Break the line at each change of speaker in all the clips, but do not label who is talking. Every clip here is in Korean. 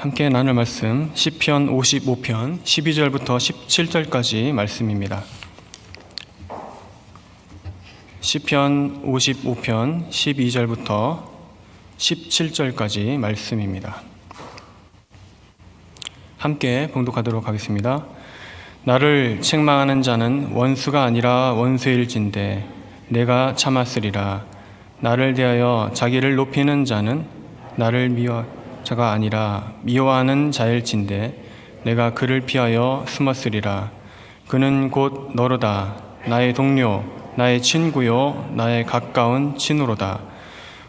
함께 나눌 말씀 시편 55편 12절부터 17절까지 말씀입니다. 시편 55편 12절부터 17절까지 말씀입니다. 함께 봉독하도록 하겠습니다. 나를 책망하는 자는 원수가 아니라 원수일진데 내가 참았으리라. 나를 대하여 자기를 높이는 자는 나를 자가 아니라 미워하는 자일진데 내가 그를 피하여 숨었으리라. 그는 곧 너로다. 나의 동료, 나의 친구요, 나의 가까운 친우로다.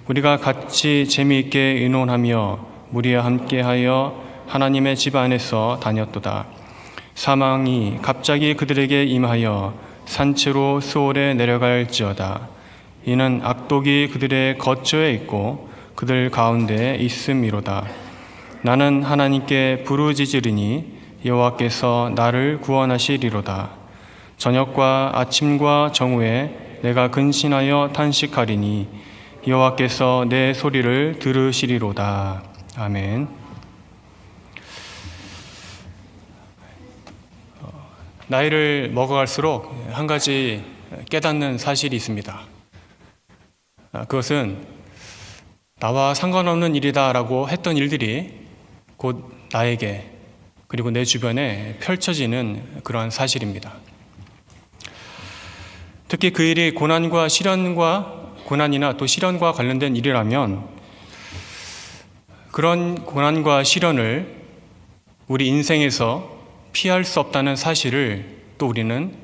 우리가 같이 재미있게 의논하며 무리와 함께하여 하나님의 집 안에서 다녔도다. 사망이 갑자기 그들에게 임하여 산채로 수월에 내려갈지어다. 이는 악독이 그들의 거처에 있고 그들 가운데 있음이로다. 나는 하나님께 부르짖으리니 여호와께서 나를 구원하시리로다. 저녁과 아침과 정오에 내가 근신하여 탄식하리니 여호와께서 내 소리를 들으시리로다. 아멘. 나이를 먹어갈수록 한 가지 깨닫는 사실이 있습니다. 그것은 나와 상관없는 일이다라고 했던 일들이 곧 나에게 그리고 내 주변에 펼쳐지는 그러한 사실입니다. 특히 그 일이 고난이나 또 시련과 관련된 일이라면 그런 고난과 시련을 우리 인생에서 피할 수 없다는 사실을 또 우리는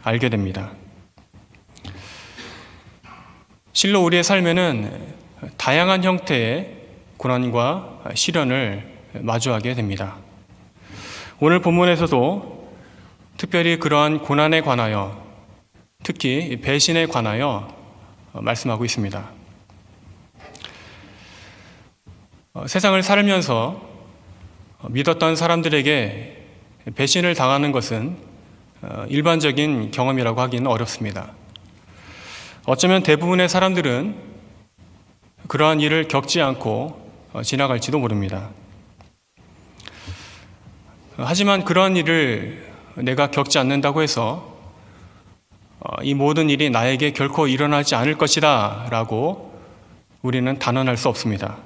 알게 됩니다. 실로 우리의 삶에는 다양한 형태의 고난과 시련을 마주하게 됩니다. 오늘 본문에서도 특별히 그러한 고난에 관하여, 특히 배신에 관하여 말씀하고 있습니다. 세상을 살면서 믿었던 사람들에게 배신을 당하는 것은 일반적인 경험이라고 하기는 어렵습니다. 어쩌면 대부분의 사람들은 그러한 일을 겪지 않고 지나갈지도 모릅니다. 하지만 그러한 일을 내가 겪지 않는다고 해서 이 모든 일이 나에게 결코 일어나지 않을 것이다 라고 우리는 단언할 수 없습니다.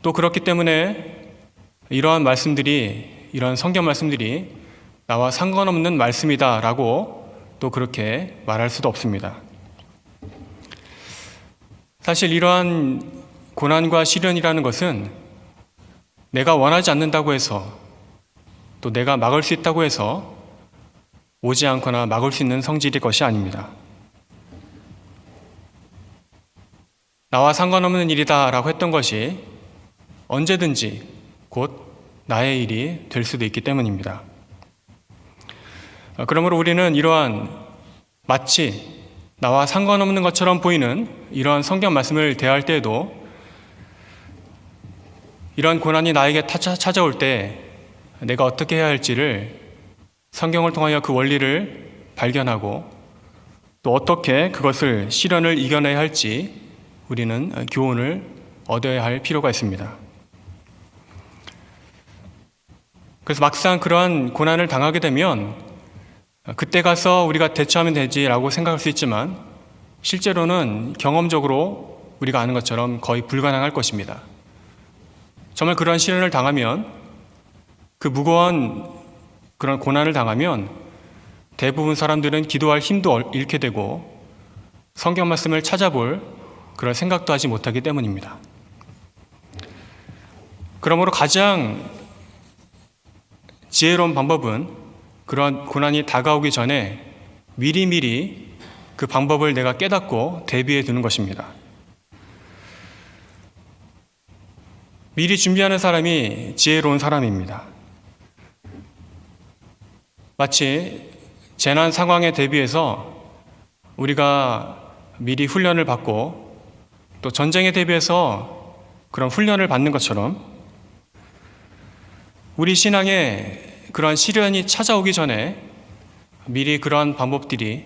또 그렇기 때문에 이러한 성경 말씀들이 나와 상관없는 말씀이다 라고 또 그렇게 말할 수도 없습니다. 사실 이러한 고난과 시련이라는 것은 내가 원하지 않는다고 해서 또 내가 막을 수 있다고 해서 오지 않거나 막을 수 있는 성질의 것이 아닙니다. 나와 상관없는 일이다 라고 했던 것이 언제든지 곧 나의 일이 될 수도 있기 때문입니다. 그러므로 우리는 이러한 마치 나와 상관없는 것처럼 보이는 이러한 성경 말씀을 대할 때에도 이러한 고난이 나에게 찾아올 때 내가 어떻게 해야 할지를 성경을 통하여 그 원리를 발견하고 또 어떻게 그것을 시련을 이겨내야 할지 우리는 교훈을 얻어야 할 필요가 있습니다. 그래서 막상 그러한 고난을 당하게 되면 그때 가서 우리가 대처하면 되지라고 생각할 수 있지만 실제로는 경험적으로 우리가 아는 것처럼 거의 불가능할 것입니다. 정말 그러한 시련을 당하면 그 무거운 그런 고난을 당하면 대부분 사람들은 기도할 힘도 잃게 되고 성경 말씀을 찾아볼 그런 생각도 하지 못하기 때문입니다. 그러므로 가장 지혜로운 방법은 그러한 고난이 다가오기 전에 미리미리 그 방법을 내가 깨닫고 대비해 두는 것입니다. 미리 준비하는 사람이 지혜로운 사람입니다. 마치 재난 상황에 대비해서 우리가 미리 훈련을 받고 또 전쟁에 대비해서 그런 훈련을 받는 것처럼 우리 신앙에 그러한 시련이 찾아오기 전에 미리 그러한 방법들이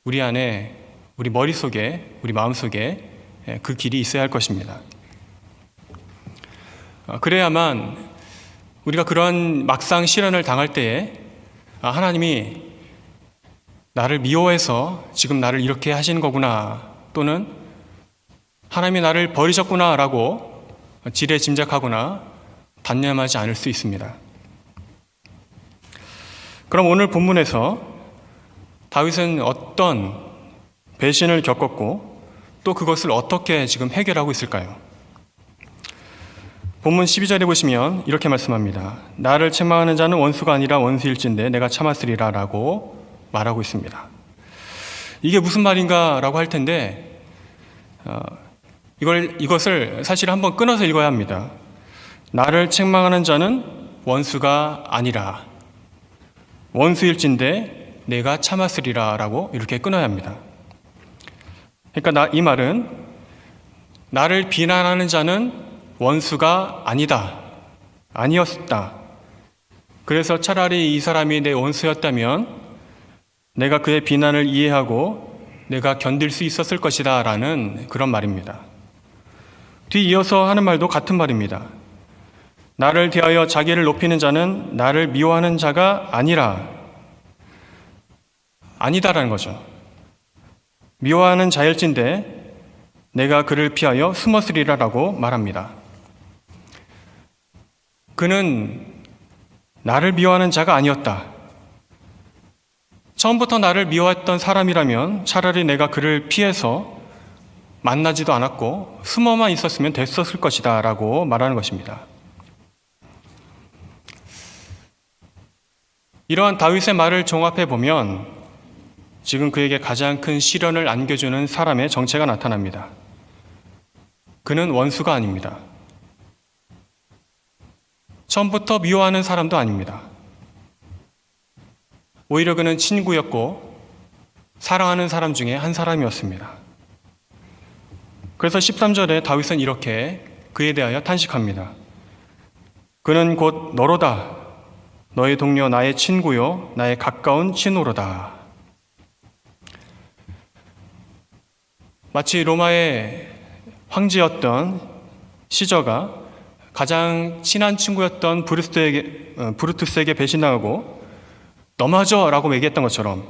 우리 안에, 우리 머릿속에, 우리 마음속에 그 길이 있어야 할 것입니다. 그래야만 우리가 그런 막상 시련을 당할 때에 하나님이 나를 미워해서 지금 나를 이렇게 하시는 거구나, 또는 하나님이 나를 버리셨구나 라고 지레 짐작하거나 단념하지 않을 수 있습니다. 그럼 오늘 본문에서 다윗은 어떤 배신을 겪었고 또 그것을 어떻게 지금 해결하고 있을까요? 본문 12절에 보시면 이렇게 말씀합니다. 나를 책망하는 자는 원수가 아니라 원수일진데 내가 참았으리라 라고 말하고 있습니다. 이게 무슨 말인가 라고 할 텐데 이것을 사실 한번 끊어서 읽어야 합니다. 나를 책망하는 자는 원수가 아니라 원수일진데 내가 참았으리라 라고 이렇게 끊어야 합니다. 그러니까 이 말은 나를 비난하는 자는 원수가 아니다, 아니었다. 그래서 차라리 이 사람이 내 원수였다면 내가 그의 비난을 이해하고 내가 견딜 수 있었을 것이다 라는 그런 말입니다. 뒤이어서 하는 말도 같은 말입니다. 나를 대하여 자기를 높이는 자는 나를 미워하는 자가 아니다라는 거죠. 미워하는 자일진데 내가 그를 피하여 숨었으리라라고 말합니다. 그는 나를 미워하는 자가 아니었다. 처음부터 나를 미워했던 사람이라면 차라리 내가 그를 피해서 만나지도 않았고 숨어만 있었으면 됐었을 것이다 라고 말하는 것입니다. 이러한 다윗의 말을 종합해 보면 지금 그에게 가장 큰 시련을 안겨주는 사람의 정체가 나타납니다. 그는 원수가 아닙니다. 처음부터 미워하는 사람도 아닙니다. 오히려 그는 친구였고 사랑하는 사람 중에 한 사람이었습니다. 그래서 13절에 다윗은 이렇게 그에 대하여 탄식합니다. 그는 곧 너로다. 너의 동료 나의 친구요 나의 가까운 친우로다. 마치 로마의 황제였던 시저가 가장 친한 친구였던 브루투스에게 배신당하고 넘어져 라고 얘기했던 것처럼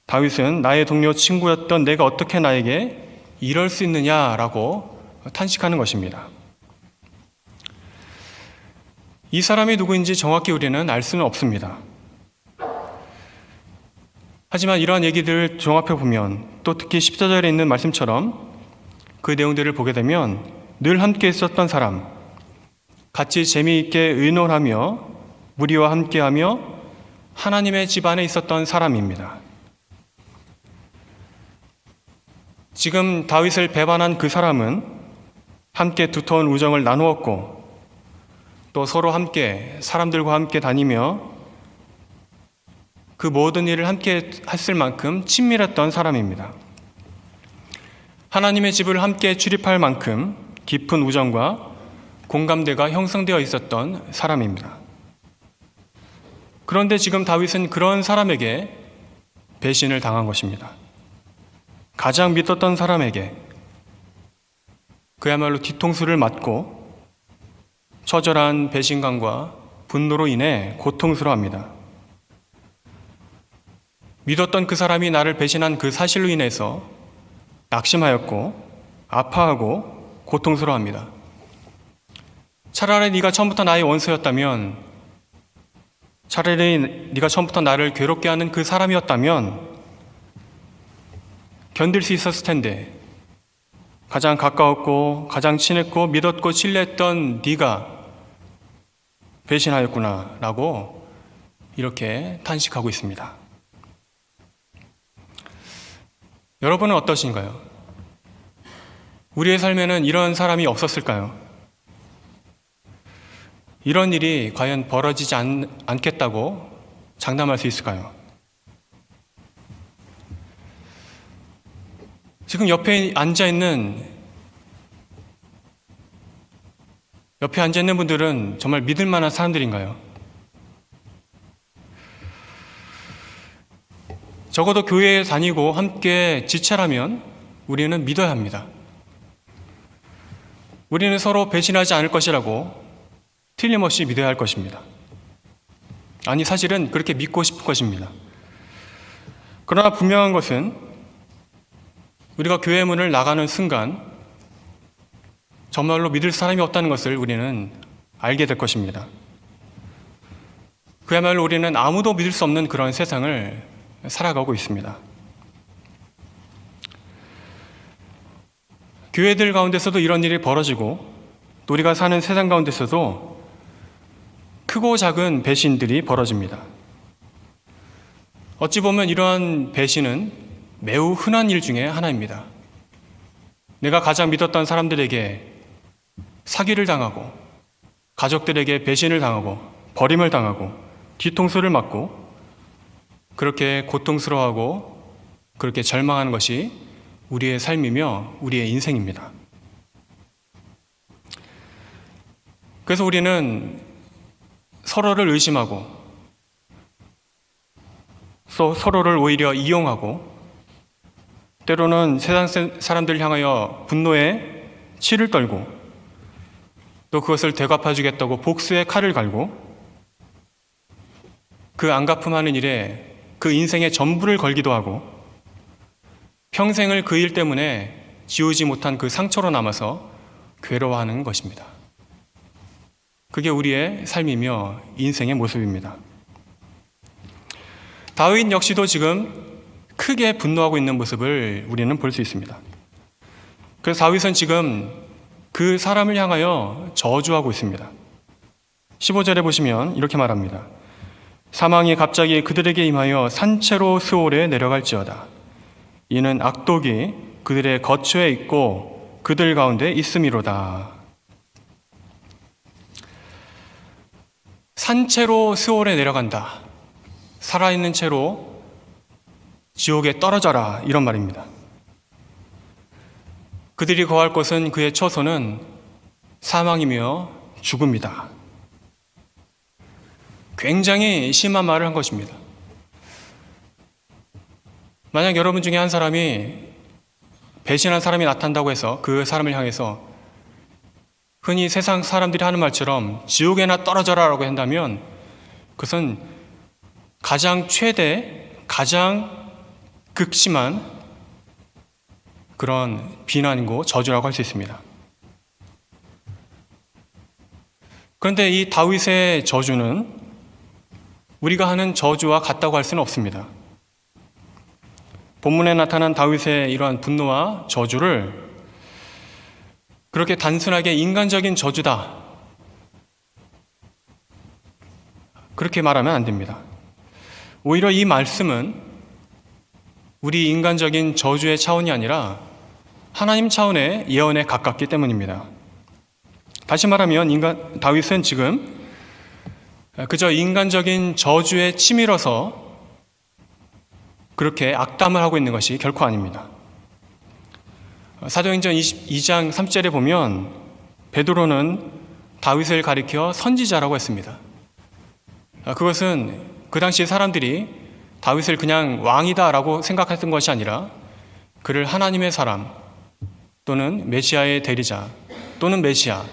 다윗은 나의 동료 친구였던 내가 어떻게 나에게 이럴 수 있느냐라고 탄식하는 것입니다. 이 사람이 누구인지 정확히 우리는 알 수는 없습니다. 하지만 이러한 얘기들을 종합해 보면 또 특히 14절에 있는 말씀처럼 그 내용들을 보게 되면 늘 함께 있었던 사람, 같이 재미있게 의논하며 무리와 함께하며 하나님의 집안에 있었던 사람입니다. 지금 다윗을 배반한 그 사람은 함께 두터운 우정을 나누었고 또 서로 함께 사람들과 함께 다니며 그 모든 일을 함께 했을 만큼 친밀했던 사람입니다. 하나님의 집을 함께 출입할 만큼 깊은 우정과 공감대가 형성되어 있었던 사람입니다. 그런데 지금 다윗은 그런 사람에게 배신을 당한 것입니다. 가장 믿었던 사람에게 그야말로 뒤통수를 맞고 처절한 배신감과 분노로 인해 고통스러워합니다. 믿었던 그 사람이 나를 배신한 그 사실로 인해서 낙심하였고 아파하고 고통스러워합니다. 차라리 네가 처음부터 나의 원수였다면, 차라리 네가 처음부터 나를 괴롭게 하는 그 사람이었다면 견딜 수 있었을 텐데, 가장 가까웠고 가장 친했고 믿었고 신뢰했던 네가 배신하였구나 라고 이렇게 탄식하고 있습니다. 여러분은 어떠신가요? 우리의 삶에는 이런 사람이 없었을까요? 이런 일이 과연 벌어지지 않겠다고 장담할 수 있을까요? 지금 옆에 앉아있는 분들은 정말 믿을 만한 사람들인가요? 적어도 교회에 다니고 함께 지체라면 우리는 믿어야 합니다. 우리는 서로 배신하지 않을 것이라고 틀림없이 믿어야 할 것입니다. 아니, 사실은 그렇게 믿고 싶은 것입니다. 그러나 분명한 것은 우리가 교회 문을 나가는 순간 정말로 믿을 사람이 없다는 것을 우리는 알게 될 것입니다. 그야말로 우리는 아무도 믿을 수 없는 그런 세상을 살아가고 있습니다. 교회들 가운데서도 이런 일이 벌어지고 또 우리가 사는 세상 가운데서도 크고 작은 배신들이 벌어집니다. 어찌 보면 이러한 배신은 매우 흔한 일 중에 하나입니다. 내가 가장 믿었던 사람들에게 사기를 당하고 가족들에게 배신을 당하고 버림을 당하고 뒤통수를 맞고 그렇게 고통스러워하고 그렇게 절망하는 것이 우리의 삶이며 우리의 인생입니다. 그래서 우리는 서로를 의심하고 서로를 오히려 이용하고 때로는 세상 사람들을 향하여 분노의 치를 떨고 또 그것을 되갚아주겠다고 복수의 칼을 갈고 그 안갚음하는 일에 그 인생의 전부를 걸기도 하고 평생을 그 일 때문에 지우지 못한 그 상처로 남아서 괴로워하는 것입니다. 그게 우리의 삶이며 인생의 모습입니다. 다윗 역시도 지금 크게 분노하고 있는 모습을 우리는 볼 수 있습니다. 그래서 다윗은 지금 그 사람을 향하여 저주하고 있습니다. 15절에 보시면 이렇게 말합니다. 사망이 갑자기 그들에게 임하여 산채로 스올에 내려갈지어다. 이는 악독이 그들의 거처에 있고 그들 가운데 있음이로다. 산채로 스올에 내려간다. 살아있는 채로 지옥에 떨어져라, 이런 말입니다. 그들이 거할 곳은 그의 처소는 사망이며 죽음이다. 굉장히 심한 말을 한 것입니다. 만약 여러분 중에 한 사람이 배신한 사람이 나타난다고 해서 그 사람을 향해서 흔히 세상 사람들이 하는 말처럼 지옥에나 떨어져라 라고 한다면 그것은 가장 최대, 가장 극심한 그런 비난이고 저주라고 할 수 있습니다. 그런데 이 다윗의 저주는 우리가 하는 저주와 같다고 할 수는 없습니다. 본문에 나타난 다윗의 이러한 분노와 저주를 그렇게 단순하게 인간적인 저주다, 그렇게 말하면 안 됩니다. 오히려 이 말씀은 우리 인간적인 저주의 차원이 아니라 하나님 차원의 예언에 가깝기 때문입니다. 다시 말하면 다윗은 지금 그저 인간적인 저주에 치밀어서 그렇게 악담을 하고 있는 것이 결코 아닙니다. 사도행전 22장 3절에 보면 베드로는 다윗을 가리켜 선지자라고 했습니다. 그것은 그 당시 사람들이 다윗을 그냥 왕이다라고 생각했던 것이 아니라 그를 하나님의 사람 또는 메시아의 대리자 또는 메시아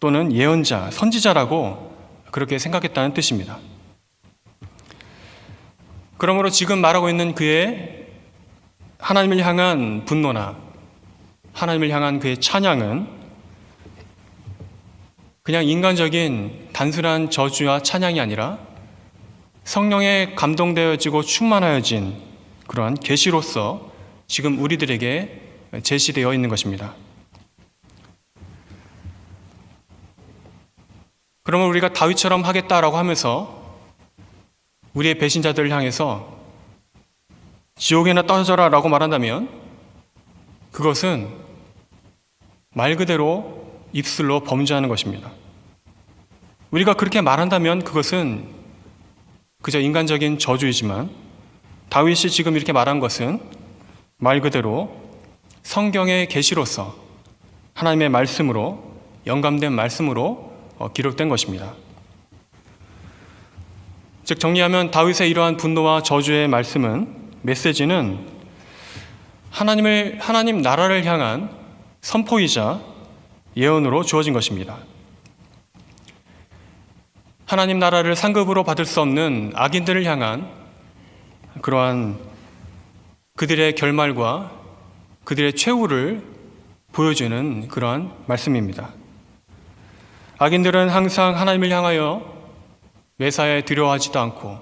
또는 예언자, 선지자라고 그렇게 생각했다는 뜻입니다. 그러므로 지금 말하고 있는 그의 하나님을 향한 분노나 하나님을 향한 그의 찬양은 그냥 인간적인 단순한 저주와 찬양이 아니라 성령에 감동되어지고 충만하여진 그러한 계시로서 지금 우리들에게 제시되어 있는 것입니다. 그러면 우리가 다윗처럼 하겠다라고 하면서 우리의 배신자들을 향해서 지옥에나 떨어져라 라고 말한다면 그것은 말 그대로 입술로 범죄하는 것입니다. 우리가 그렇게 말한다면 그것은 그저 인간적인 저주이지만 다윗이 지금 이렇게 말한 것은 말 그대로 성경의 계시로서 하나님의 말씀으로 영감된 말씀으로 기록된 것입니다. 즉 정리하면 다윗의 이러한 분노와 저주의 말씀은 메시지는 하나님 나라를 향한 선포이자 예언으로 주어진 것입니다. 하나님 나라를 상급으로 받을 수 없는 악인들을 향한 그러한 그들의 결말과 그들의 최후를 보여주는 그러한 말씀입니다. 악인들은 항상 하나님을 향하여 매사에 두려워하지도 않고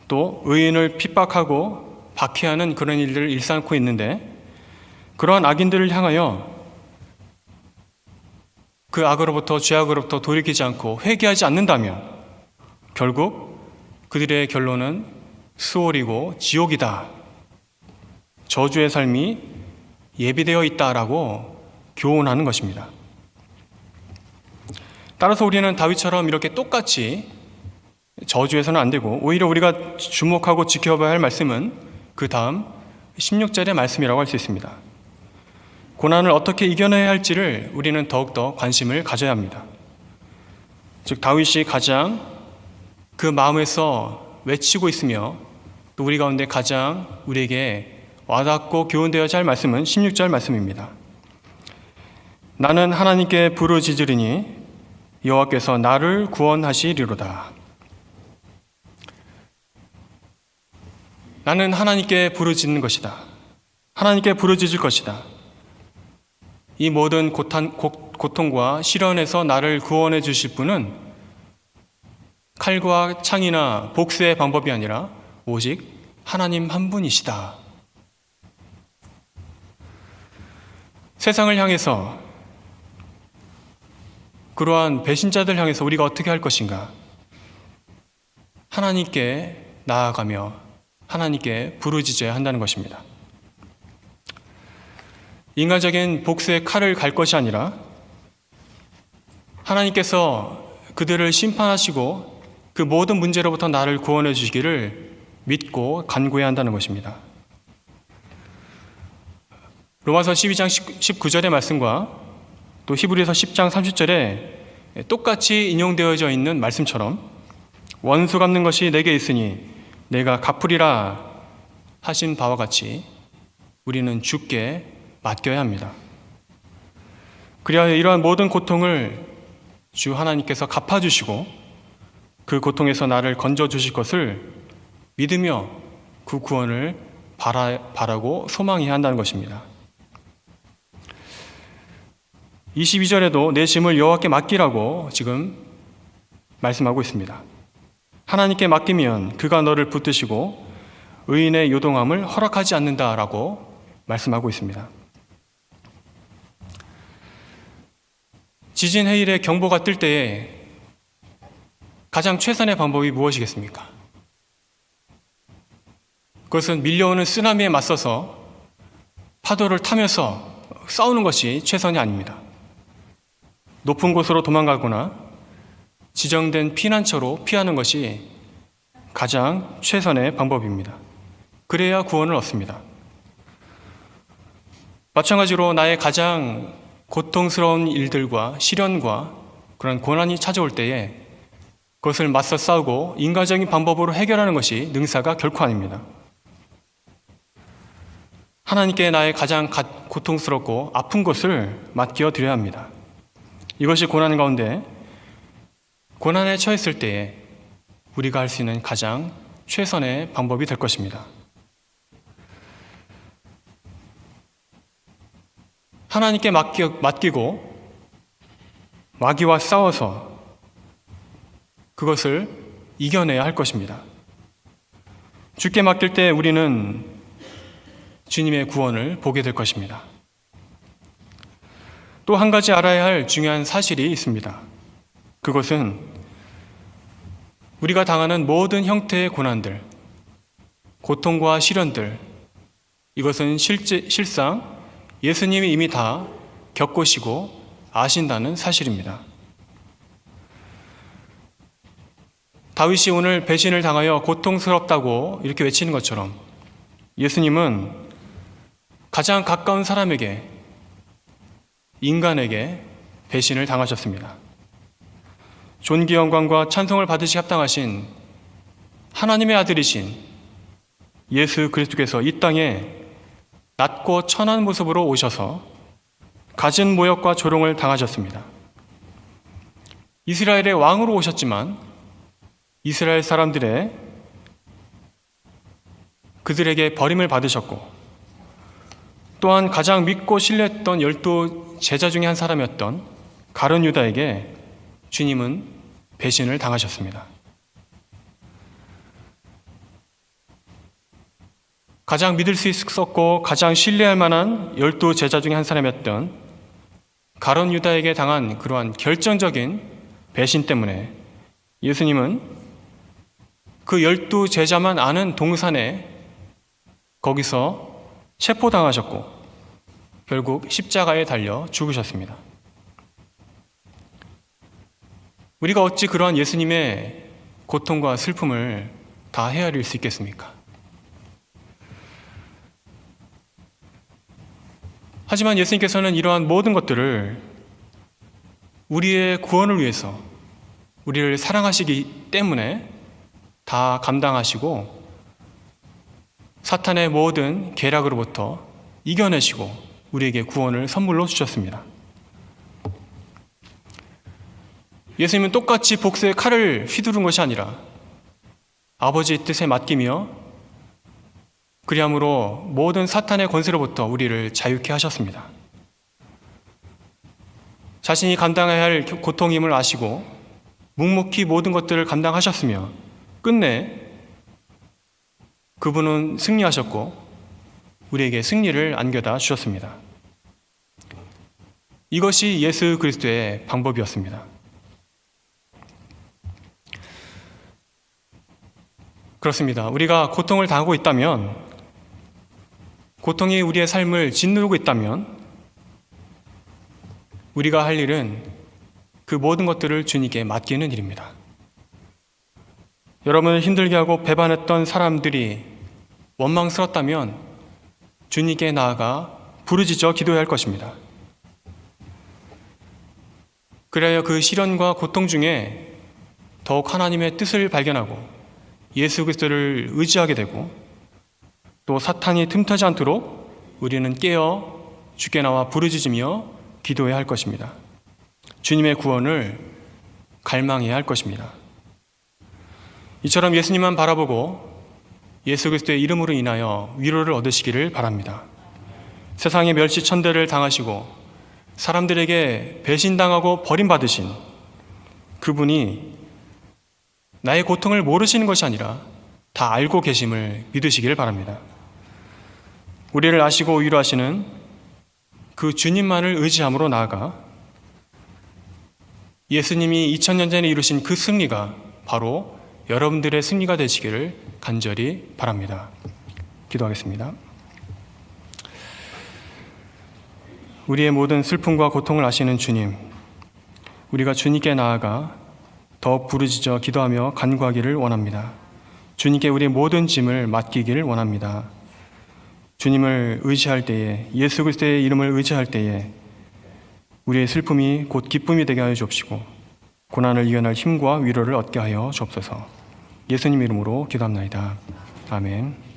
또 의인을 핍박하고 박해하는 그런 일들을 일삼고 있는데, 그러한 악인들을 향하여 그 악으로부터, 죄악으로부터 돌이키지 않고 회개하지 않는다면 결국 그들의 결론은 수월이고 지옥이다, 저주의 삶이 예비되어 있다라고 교훈하는 것입니다. 따라서 우리는 다윗처럼 이렇게 똑같이 저주해서는 안 되고, 오히려 우리가 주목하고 지켜봐야 할 말씀은 그 다음 16절의 말씀이라고 할 수 있습니다. 고난을 어떻게 이겨내야 할지를 우리는 더욱더 관심을 가져야 합니다. 즉 다윗이 가장 그 마음에서 외치고 있으며 또 우리 가운데 가장 우리에게 와닿고 교훈되어야 할 말씀은 16절 말씀입니다. 나는 하나님께 부르짖으리니 여호와께서 나를 구원하시리로다. 나는 하나님께 부르짖는 것이다. 하나님께 부르짖을 것이다. 이 모든 고통과 시련에서 나를 구원해 주실 분은 칼과 창이나 복수의 방법이 아니라 오직 하나님 한 분이시다. 세상을 향해서, 그러한 배신자들 향해서 우리가 어떻게 할 것인가? 하나님께 나아가며 하나님께 부르짖어야 한다는 것입니다. 인간적인 복수의 칼을 갈 것이 아니라 하나님께서 그들을 심판하시고 그 모든 문제로부터 나를 구원해 주시기를 믿고 간구해야 한다는 것입니다. 로마서 12장 19절의 말씀과 또 히브리서 10장 30절에 똑같이 인용되어져 있는 말씀처럼 원수 갚는 것이 내게 있으니 내가 갚으리라 하신 바와 같이 우리는 주께 맡겨야 합니다. 그리하여 이러한 모든 고통을 주 하나님께서 갚아주시고 그 고통에서 나를 건져주실 것을 믿으며 그 구원을 바라고 소망해야 한다는 것입니다. 22절에도 내 짐을 여호와께 맡기라고 지금 말씀하고 있습니다. 하나님께 맡기면 그가 너를 붙드시고 의인의 요동함을 허락하지 않는다라고 말씀하고 있습니다. 지진 해일의 경보가 뜰 때에 가장 최선의 방법이 무엇이겠습니까? 그것은 밀려오는 쓰나미에 맞서서 파도를 타면서 싸우는 것이 최선이 아닙니다. 높은 곳으로 도망가거나 지정된 피난처로 피하는 것이 가장 최선의 방법입니다. 그래야 구원을 얻습니다. 마찬가지로 나의 가장 고통스러운 일들과 시련과 그런 고난이 찾아올 때에 그것을 맞서 싸우고 인간적인 방법으로 해결하는 것이 능사가 결코 아닙니다. 하나님께 나의 가장 고통스럽고 아픈 것을 맡겨 드려야 합니다. 이것이 고난 가운데 고난에 처했을 때에 우리가 할 수 있는 가장 최선의 방법이 될 것입니다. 하나님께 맡기고 마귀와 싸워서 그것을 이겨내야 할 것입니다. 주께 맡길 때 우리는 주님의 구원을 보게 될 것입니다. 또 한 가지 알아야 할 중요한 사실이 있습니다. 그것은 우리가 당하는 모든 형태의 고난들, 고통과 시련들, 이것은 실상 예수님이 이미 다 겪으시고 아신다는 사실입니다. 다윗이 오늘 배신을 당하여 고통스럽다고 이렇게 외치는 것처럼 예수님은 가장 가까운 사람에게, 인간에게 배신을 당하셨습니다. 존귀 영광과 찬송을 받으시 합당하신 하나님의 아들이신 예수 그리스도께서 이 땅에 낮고 천한 모습으로 오셔서 갖은 모욕과 조롱을 당하셨습니다. 이스라엘의 왕으로 오셨지만 이스라엘 사람들의 그들에게 버림을 받으셨고, 또한 가장 믿고 신뢰했던 12 제자 중에 한 사람이었던 가룟 유다에게 주님은 배신을 당하셨습니다. 가장 믿을 수 있었고 가장 신뢰할 만한 12 제자 중에 한 사람이었던 가룟 유다에게 당한 그러한 결정적인 배신 때문에 예수님은 그 12 제자만 아는 동산에 거기서 체포당하셨고 결국 십자가에 달려 죽으셨습니다. 우리가 어찌 그러한 예수님의 고통과 슬픔을 다 헤아릴 수 있겠습니까? 하지만 예수님께서는 이러한 모든 것들을 우리의 구원을 위해서, 우리를 사랑하시기 때문에 다 감당하시고 사탄의 모든 계략으로부터 이겨내시고 우리에게 구원을 선물로 주셨습니다. 예수님은 똑같이 복수의 칼을 휘두른 것이 아니라 아버지의 뜻에 맡기며 그리함으로 모든 사탄의 권세로부터 우리를 자유케 하셨습니다. 자신이 감당해야 할 고통임을 아시고 묵묵히 모든 것들을 감당하셨으며 끝내 그분은 승리하셨고 우리에게 승리를 안겨다 주셨습니다. 이것이 예수 그리스도의 방법이었습니다. 그렇습니다. 우리가 고통을 당하고 있다면, 고통이 우리의 삶을 짓누르고 있다면 우리가 할 일은 그 모든 것들을 주님께 맡기는 일입니다. 여러분을 힘들게 하고 배반했던 사람들이 원망스럽다면 주님께 나아가 부르짖어 기도해야 할 것입니다. 그래야 그 시련과 고통 중에 더욱 하나님의 뜻을 발견하고 예수 그리스도를 의지하게 되고 또 사탄이 틈타지 않도록 우리는 깨어 주께 나와 부르짖으며 기도해야 할 것입니다. 주님의 구원을 갈망해야 할 것입니다. 이처럼 예수님만 바라보고 예수 그리스도의 이름으로 인하여 위로를 얻으시기를 바랍니다. 세상의 멸시천대를 당하시고 사람들에게 배신당하고 버림받으신 그분이 나의 고통을 모르시는 것이 아니라 다 알고 계심을 믿으시기를 바랍니다. 우리를 아시고 위로하시는 그 주님만을 의지함으로 나아가 예수님이 2000년 전에 이루신 그 승리가 바로 여러분들의 승리가 되시기를 간절히 바랍니다. 기도하겠습니다. 우리의 모든 슬픔과 고통을 아시는 주님, 우리가 주님께 나아가 더 부르짖어 기도하며 간구하기를 원합니다. 주님께 우리의 모든 짐을 맡기기를 원합니다. 주님을 의지할 때에, 예수 그리스도의 이름을 의지할 때에 우리의 슬픔이 곧 기쁨이 되게 하여 주옵시고 고난을 이겨낼 힘과 위로를 얻게 하여 주옵소서. 예수님 이름으로 기도합나이다. 아멘.